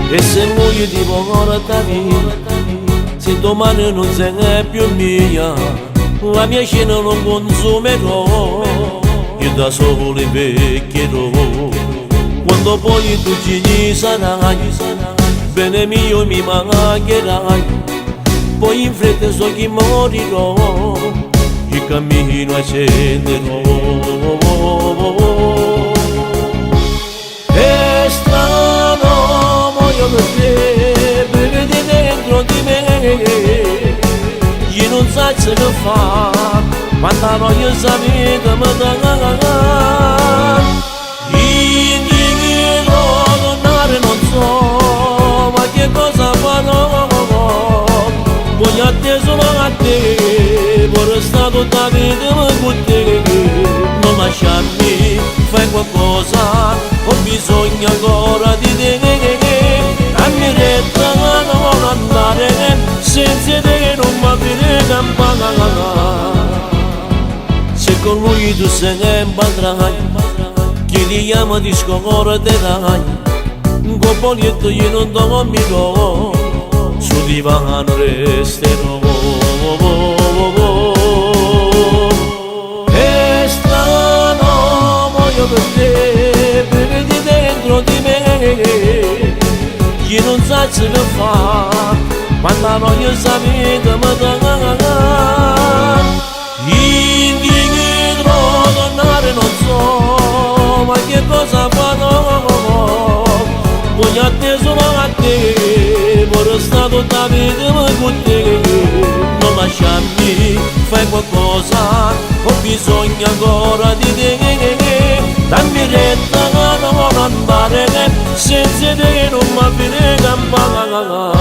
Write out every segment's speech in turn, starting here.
E se muoio ti porta via, se domani non sei più mia, la mia cena non consumerò, io da solo invecchierò. Quando poi tu ci sarai, bene mio mi mancherai, poi in fretta so che morirò, il cammino accenderò. È strano, muoio per te, perché dentro di me, io non so ce ne fa, quanta noia sa vita mi dà. Indietro tornare non so, ma che cosa farò, voglio a te solo a te, vorrei stare tutta la vita con te, non lasciarmi, fai qualcosa, ho bisogno ancora di te, dammi retta non andare, senza te non mi aprire campana, se con lui tu sei in bandrai, chiediamo di scorderai, un copolietto io non dormirò, sul divano resterò. È strano, muoio per te, perché dentro di me, io non so ce ne fa, quanta noia sa vita mi dà. Indietro tornare non so, ma che cosa farò, voglio a te solo a te, vorrei stare tutta la vita con te, non lasciarmi, fai qualcosa, ho bisogno ancora di te, dammi retta non andare, senza te non mi aprire campana.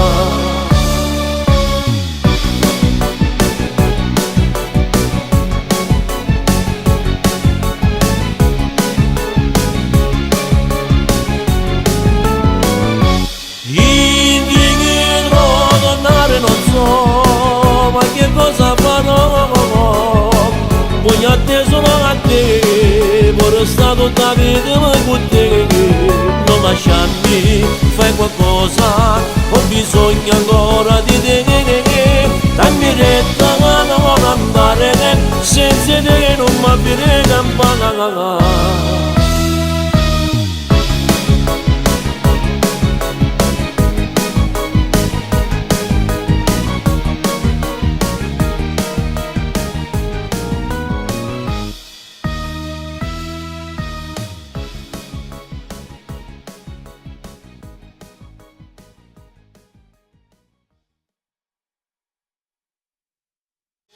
Non so, ma che cosa farò, voglio a te solo a te, vorrei stare tutta la vita con te, non lasciarmi, fai qualcosa, ho bisogno ancora di te, dammi retta non andare, senza te non mi aprire campana.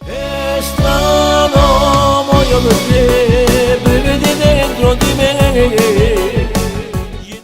È strano, muoio per